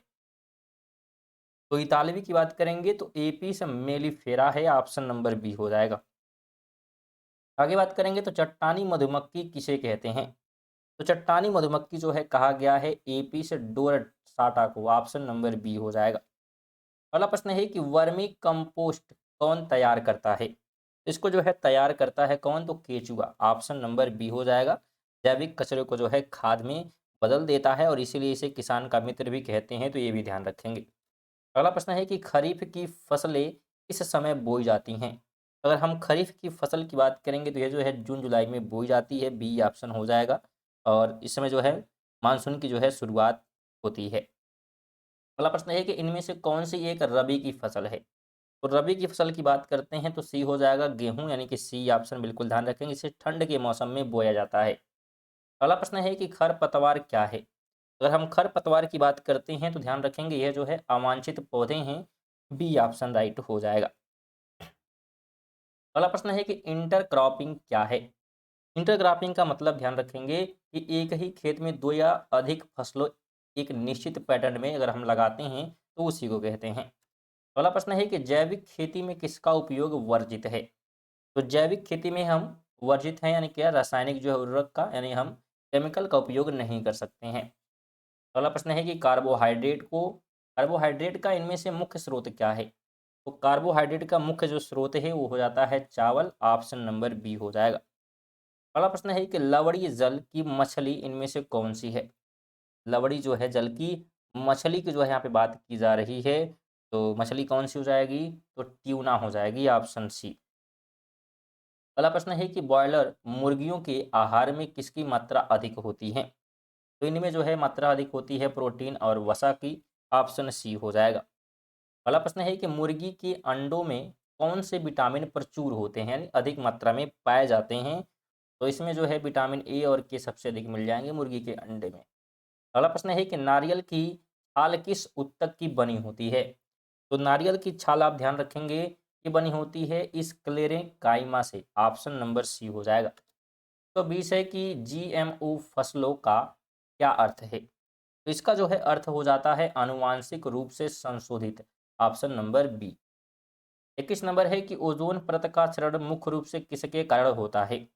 Speaker 1: तो इतालवी की बात करेंगे तो एपिस मेलिफेरा है, ऑप्शन नंबर बी हो जाएगा। आगे बात करेंगे तो चट्टानी मधुमक्खी किसे कहते हैं? तो चट्टानी मधुमक्खी जो है कहा गया है एपी से डोरसाटा को, ऑप्शन नंबर बी हो जाएगा। अगला प्रश्न है कि वर्मी कंपोस्ट कौन तैयार करता है? इसको जो है तैयार करता है कौन? तो केचुआ, ऑप्शन नंबर बी हो जाएगा। जैविक कचरे को जो है खाद में बदल देता है और इसीलिए इसे किसान का मित्र भी कहते हैं, तो ये भी ध्यान रखेंगे। अगला प्रश्न है कि खरीफ की फसलें किस समय बोई जाती हैं? अगर हम खरीफ की फसल की बात करेंगे तो ये जो है जून जुलाई में बोई जाती है, बी ऑप्शन हो जाएगा। और इस समय जो है मानसून की जो है शुरुआत होती है। अगला प्रश्न है कि इनमें से कौन सी एक रबी की फसल है? तो रबी की फसल की बात करते हैं तो सी हो जाएगा गेहूं, यानी कि सी ऑप्शन बिल्कुल ध्यान रखेंगे, इसे ठंड के मौसम में बोया जाता है। अगला प्रश्न है कि खरपतवार क्या है? अगर हम खरपतवार की बात करते हैं तो ध्यान रखेंगे यह जो है अवांछित पौधे हैं, बी ऑप्शन राइट हो जाएगा। अगला प्रश्न है कि इंटरक्रॉपिंग क्या है? इंटरक्रॉपिंग का मतलब ध्यान रखेंगे कि एक ही खेत में दो या अधिक फसलों एक निश्चित पैटर्न में अगर हम लगाते हैं तो उसी को कहते हैं। अगला प्रश्न है कि जैविक खेती में किसका उपयोग वर्जित है? तो जैविक खेती में हम वर्जित हैं, यानी क्या रासायनिक जो है उर्वरक का, यानी हम केमिकल का उपयोग नहीं कर सकते हैं। अगला प्रश्न है कि कार्बोहाइड्रेट का इनमें से मुख्य स्रोत क्या है? तो कार्बोहाइड्रेट का मुख्य जो स्रोत है वो हो जाता है चावल, ऑप्शन नंबर बी हो जाएगा। अगला प्रश्न है कि लवड़ी जल की मछली इनमें से कौन सी है? लवड़ी जो है जल की मछली की जो है यहाँ पे बात की जा रही है, तो मछली कौन सी हो जाएगी? तो ट्यूना हो जाएगी, ऑप्शन सी। अगला प्रश्न है कि बॉयलर मुर्गियों के आहार में किसकी मात्रा अधिक होती है? तो इनमें जो है मात्रा अधिक होती है प्रोटीन और वसा की, ऑप्शन सी हो जाएगा। अगला प्रश्न है कि मुर्गी के अंडों में कौन से विटामिन प्रचुर होते हैं, यानी अधिक मात्रा में पाए जाते हैं? तो इसमें जो है विटामिन ए और के सबसे अधिक मिल जाएंगे मुर्गी के अंडे में। अगला प्रश्न है कि नारियल की छाल किस उत्तक की बनी होती है? तो नारियल की छाल आप ध्यान रखेंगे ये बनी होती है इस क्लेरेकाइमा से, ऑप्शन नंबर सी हो जाएगा। तो 20 है कि जीएमओ फसलों का क्या अर्थ है? तो इसका जो है अर्थ हो जाता है आनुवांशिक रूप से संशोधित, ऑप्शन नंबर बी। 21 नंबर है कि ओजोन परत का क्षरण मुख्य रूप से किसके कारण होता है?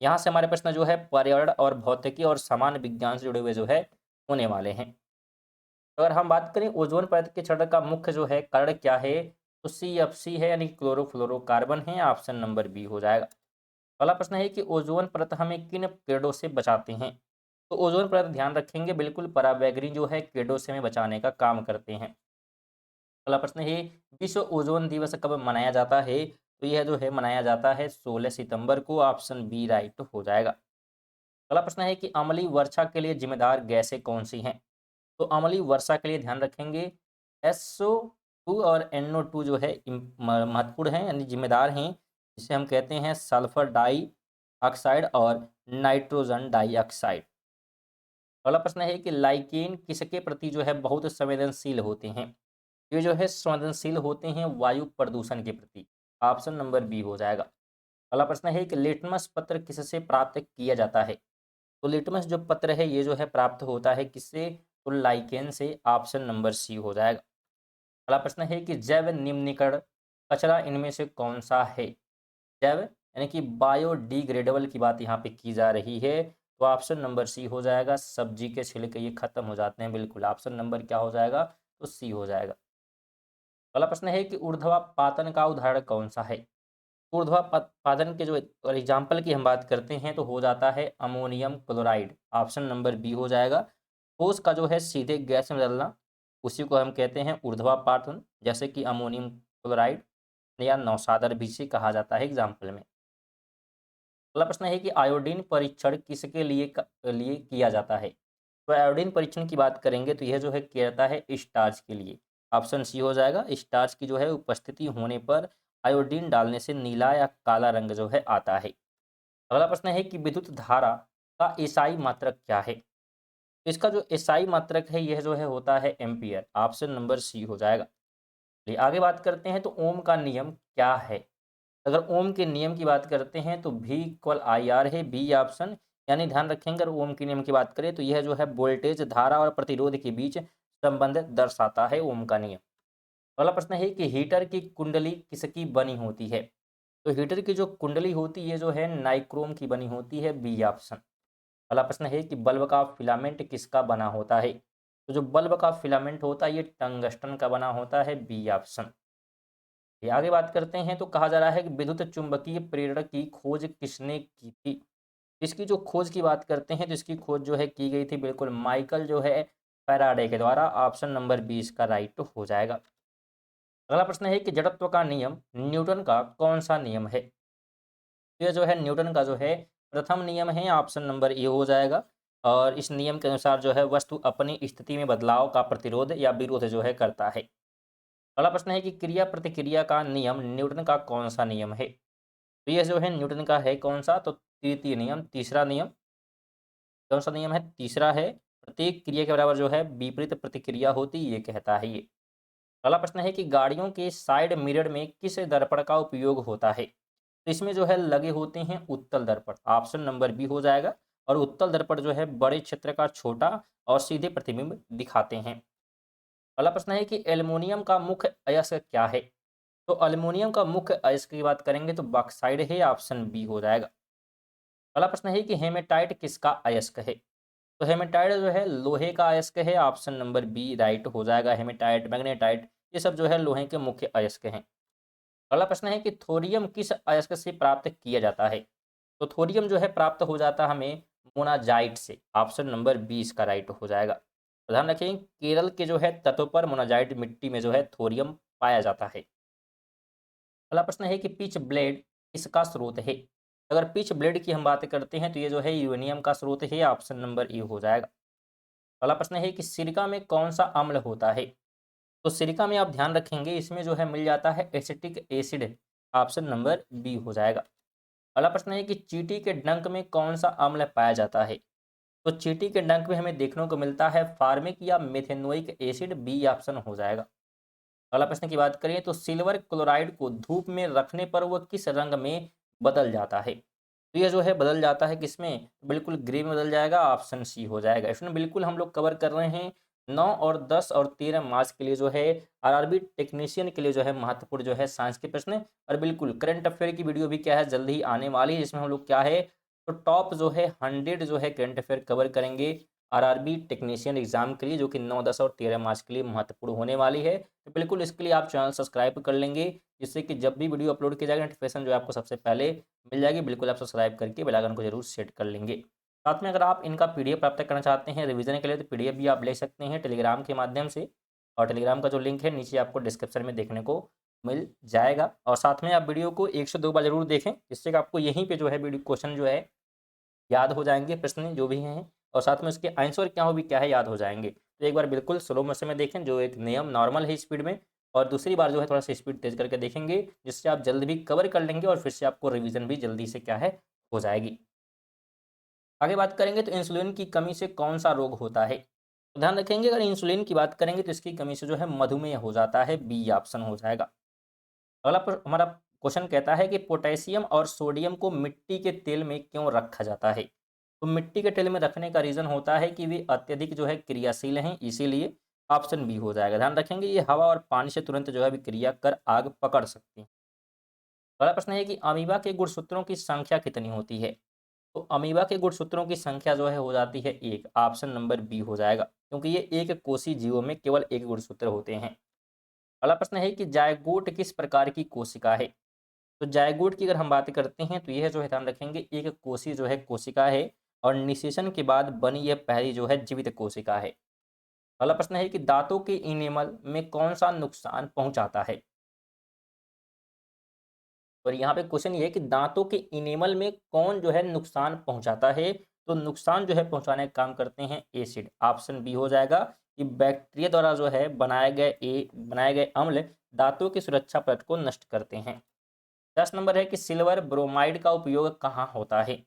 Speaker 1: यहाँ से हमारे प्रश्न जो है पर्यावरण और भौतिकी और सामान्य विज्ञान से जुड़े हुए जो है होने वाले हैं। अगर हम बात करें ओजोन परत के क्षरण का मुख्य जो है कारण क्या है, तो CFC है, यानी क्लोरोफ्लोरोकार्बन है, ऑप्शन नंबर बी हो जाएगा। अगला प्रश्न है कि ओजोन परत हमें किन किरणों से बचाते हैं? तो ओजोन परत ध्यान रखेंगे बिल्कुल पराबैंगनी जो है किरणों से हमें बचाने का काम करते हैं। अगला प्रश्न है विश्व ओजोन दिवस कब मनाया जाता है? तो यह जो है मनाया जाता है 16 सितंबर को, ऑप्शन बी राइट हो जाएगा। अगला प्रश्न है कि अम्लीय वर्षा के लिए जिम्मेदार गैसें कौन सी हैं? तो अम्लीय वर्षा के लिए ध्यान रखेंगे SO2 और NO2 जो है महत्वपूर्ण हैं, यानी जिम्मेदार हैं, जिसे हम कहते हैं सल्फर डाई ऑक्साइड और नाइट्रोजन डाइऑक्साइड। अगला प्रश्न है कि लाइकेन किसके प्रति जो है बहुत संवेदनशील होते हैं? ये जो है संवेदनशील होते हैं वायु प्रदूषण के प्रति, ऑप्शन नंबर बी हो जाएगा। अगला प्रश्न है कि लिटमस पत्र किससे प्राप्त किया जाता है? तो लिटमस जो पत्र है ये जो है प्राप्त होता है किससे? तो लाइकेन से, ऑप्शन नंबर सी हो जाएगा। अगला प्रश्न है कि जैव निम्नीकरण कचरा इनमें से कौन सा है? जैव यानी कि बायोडिग्रेडेबल की बात यहाँ पे की जा रही है, तो ऑप्शन नंबर सी हो जाएगा। सब्जी के छिलके ये खत्म हो जाते हैं, बिल्कुल ऑप्शन नंबर क्या हो जाएगा? तो सी हो जाएगा। अगला प्रश्न है कि ऊर्ध्वापातन का उदाहरण कौन सा है? ऊर्ध्वापातन के जो एग्जाम्पल की हम बात करते हैं तो हो जाता है ammonium chloride, option number B हो जाएगा। ठोस का जो है सीधे गैस में बदलना, उसी को हम कहते हैं ऊर्ध्वापातन, जैसे कि अमोनियम क्लोराइड या नौशादर भी से कहा जाता है एग्जाम्पल में। अगला प्रश्न है कि आयोडीन परीक्षण किसके लिए किया जाता है? तो आयोडीन परीक्षण की बात करेंगे तो यह जो है किया जाता है स्टार्च के लिए, ऑप्शन सी हो जाएगा। स्टार्च की जो है उपस्थिति होने पर आयोडीन डालने से नीला या काला रंग जो है आता है। अगला प्रश्न है कि विद्युत धारा का एसआई मात्रक क्या है? तो इसका जो एसआई मात्रक है यह जो है होता है एम्पियर, ऑप्शन नंबर सी हो जाएगा। चलिए आगे बात करते हैं तो ओम का नियम क्या है? अगर ओम के नियम की बात करते हैं तो V=IR है, बी ऑप्शन। यानी ध्यान रखेंगे अगर ओम के नियम की बात करें तो यह जो है वोल्टेज धारा और प्रतिरोध के बीच संबंध दर्शाता है ओम का नियम। अगला प्रश्न है कि हीटर की कुंडली किसकी बनी होती है? तो हीटर की जो कुंडली होती है जो है नाइक्रोम की बनी होती है, बी ऑप्शन। अगला प्रश्न है कि बल्ब का फिलामेंट किसका बना होता है? तो जो बल्ब का फिलामेंट होता है ये टंगस्टन का बना होता है, बी ऑप्शन। ये आगे बात करते हैं तो कहा जा रहा है कि विद्युत चुंबकीय प्रेरण की खोज किसने की थी? इसकी जो खोज की बात करते हैं तो इसकी खोज जो है की गई थी बिल्कुल माइकल जो है फैराडे के द्वारा। ऑप्शन नंबर 20 का राइट हो जाएगा। अगला प्रश्न है कि जड़त्व का नियम न्यूटन का कौन सा नियम है? तो ये जो है न्यूटन का जो है प्रथम नियम है, ऑप्शन नंबर ए हो जाएगा। और इस नियम के अनुसार जो है वस्तु अपनी स्थिति में बदलाव का प्रतिरोध या विरोध जो है करता है। अगला प्रश्न है कि क्रिया प्रतिक्रिया का नियम न्यूटन का कौन सा नियम है? तो ये जो है न्यूटन का है कौन सा? तो तृतीय नियम, तीसरा नियम। कौन सा नियम है? तीसरा है। प्रत्येक क्रिया के बराबर जो है विपरीत प्रतिक्रिया होती, ये कहता है ये। अगला प्रश्न है कि गाड़ियों के साइड मिरर में किस दर्पण का उपयोग होता है? तो इसमें जो है लगे होते हैं उत्तल दर्पण, ऑप्शन नंबर बी हो जाएगा। और उत्तल दर्पण जो है बड़े क्षेत्र का छोटा और सीधे प्रतिबिंब दिखाते हैं। अगला प्रश्न है कि एल्युमिनियम का मुख्य अयस्क क्या है? तो एल्युमिनियम का मुख्य अयस्क की बात करेंगे तो बॉक्साइड है, ऑप्शन बी हो जाएगा। अगला प्रश्न है कि हेमेटाइट किसका अयस्क है? तो हेमेटाइट जो है लोहे का अयस्क है, ऑप्शन नंबर बी राइट हो जाएगा। हेमेटाइट, मैग्नेटाइट ये सब जो है लोहे के मुख्य अयस्क हैं। अगला प्रश्न है कि थोरियम किस अयस्क से प्राप्त किया जाता है? तो थोरियम जो है प्राप्त हो जाता हमें मोनाजाइट से, ऑप्शन नंबर 20 का राइट हो जाएगा। तो ध्यान रखें केरल के जो है तटों पर मोनाजाइट मिट्टी में जो है थोरियम पाया जाता है। अगला प्रश्न है कि पिच ब्लेड किसका स्रोत है? अगर पिच ब्लेड की हम बात करते हैं तो ये जो है यूरेनियम का स्रोत है, ऑप्शन नंबर ए हो जाएगा। अगला प्रश्न है कि सिरका में कौन सा अम्ल होता है? तो सिरका में आप ध्यान रखेंगे इसमें जो है मिल जाता है acetic acid, option number B हो जाएगा। अगला प्रश्न है कि चींटी के डंक में कौन सा अम्ल पाया जाता है? तो चींटी के डंक में हमें देखने को मिलता है फार्मिक या मेथेनोइक एसिड, बी ऑप्शन हो जाएगा। अगला प्रश्न की बात करें तो सिल्वर क्लोराइड को धूप में रखने पर वह किस रंग में बदल जाता है? तो यह जो है बदल जाता है किसमें? बिल्कुल ग्रे में बदल जाएगा, ऑप्शन सी हो जाएगा। इसमें बिल्कुल हम लोग कवर कर रहे हैं 9 और 10 और 13 मार्च के लिए जो है आरआरबी टेक्नीशियन के लिए जो है महत्वपूर्ण जो है साइंस के प्रश्न। और बिल्कुल करंट अफेयर की वीडियो भी क्या है जल्द ही आने वाली है, जिसमें हम लोग क्या है तो टॉप जो है 100 जो है करंट अफेयर कवर करेंगे आरआरबी टेक्नीशियन एग्जाम के लिए, जो कि 9, 10 और 13 मार्च के लिए महत्वपूर्ण होने वाली है। तो बिल्कुल इसके लिए आप चैनल सब्सक्राइब कर लेंगे, जिससे कि जब भी वीडियो अपलोड किया जाएगा नोटिफिकेशन जो है आपको सबसे पहले मिल जाएगी। बिल्कुल आप सब्सक्राइब करके बेल आइकन को जरूर सेट कर लेंगे। साथ में अगर आप इनका पीडीएफ प्राप्त करना चाहते हैं रिवीजन के लिए तो पीडीएफ भी आप ले सकते हैं टेलीग्राम के माध्यम से। और टेलीग्राम का जो लिंक है नीचे आपको डिस्क्रिप्शन में देखने को मिल जाएगा। और साथ में आप वीडियो को 1 से 2 बार जरूर देखें, जिससे कि आपको यहीं पे जो है वीडियो क्वेश्चन जो है याद हो जाएंगे, प्रश्न जो भी हैं। और साथ में उसके आंसर क्या हो भी क्या है याद हो जाएंगे। तो एक बार बिल्कुल स्लो मोशन में देखें, जो एक नियम नॉर्मल है स्पीड में। और दूसरी बार जो है थोड़ा सा स्पीड तेज करके देखेंगे, जिससे आप जल्द भी कवर कर लेंगे और फिर से आपको रिवीजन भी जल्दी से क्या है हो जाएगी। आगे बात करेंगे तो इंसुलिन की कमी से कौन सा रोग होता है? तो ध्यान रखेंगे अगर इंसुलिन की बात करेंगे तो इसकी कमी से जो है मधुमेह हो जाता है, बी ऑप्शन हो जाएगा। अगला हमारा क्वेश्चन कहता है कि पोटेशियम और सोडियम को मिट्टी के तेल में क्यों रखा जाता है? तो मिट्टी के तेल में रखने का रीज़न होता है कि वे अत्यधिक जो है क्रियाशील हैं, इसीलिए ऑप्शन बी हो जाएगा। ध्यान रखेंगे ये हवा और पानी से तुरंत जो है विक्रिया कर आग पकड़ सकती हैं। अगला प्रश्न है कि अमीबा के गुणसूत्रों की संख्या कितनी होती है? तो अमीबा के गुणसूत्रों की संख्या जो है हो जाती है 1, ऑप्शन नंबर बी हो जाएगा, क्योंकि ये एक कोषी जीवों में केवल एक गुणसूत्र होते हैं। अगला प्रश्न है कि जायगोट किस प्रकार की कोशिका है? तो जायगोट की अगर हम बात करते हैं तो यह जो है ध्यान रखेंगे एक कोशी जो है कोशिका है। और निषेचन के बाद बनी यह पहली जो है जीवित कोशिका है। अगला प्रश्न है कि दांतों के इनेमल में कौन सा नुकसान पहुंचाता है? और यहाँ पे क्वेश्चन ये है कि दांतों के इनेमल में कौन जो है नुकसान पहुंचाता है? तो नुकसान जो है पहुंचाने का काम करते हैं एसिड, ऑप्शन बी हो जाएगा। कि बैक्टीरिया द्वारा जो है बनाए गए अम्ल दांतों की सुरक्षा परत को नष्ट करते हैं। 10 नंबर है कि सिल्वर ब्रोमाइड का उपयोग कहाँ होता है?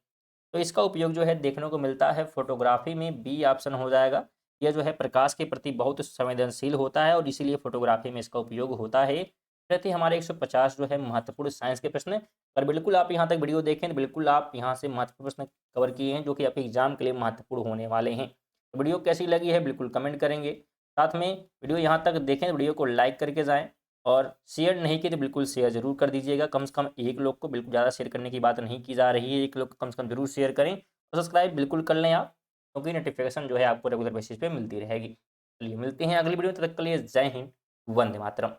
Speaker 1: तो इसका उपयोग जो है देखने को मिलता है फोटोग्राफी में, बी ऑप्शन हो जाएगा। यह जो है प्रकाश के प्रति बहुत संवेदनशील होता है और इसीलिए फोटोग्राफी में इसका उपयोग होता है। फिर थे हमारे 150 जो है महत्वपूर्ण साइंस के प्रश्न। और बिल्कुल आप यहाँ तक वीडियो देखें तो बिल्कुल आप यहाँ से महत्वपूर्ण प्रश्न कवर किए हैं, जो कि आपके एग्जाम के लिए महत्वपूर्ण होने वाले हैं। तो वीडियो कैसी लगी है बिल्कुल कमेंट करेंगे। साथ में वीडियो यहाँ तक देखें, वीडियो को लाइक करके जाएँ। और शेयर नहीं किए तो बिल्कुल शेयर ज़रूर कर दीजिएगा, कम से कम एक लोग को, बिल्कुल ज़्यादा शेयर करने की बात नहीं की जा रही है, एक लोग को कम से कम ज़रूर शेयर करें। तो सब्सक्राइब बिल्कुल कर लें आप, क्योंकि नोटिफिकेशन जो है आपको रेगुलर बेसिस पे मिलती रहेगी। चलिए मिलते हैं अगली वीडियो में, तब तक के लिए जय हिंद, वंदे मातरम।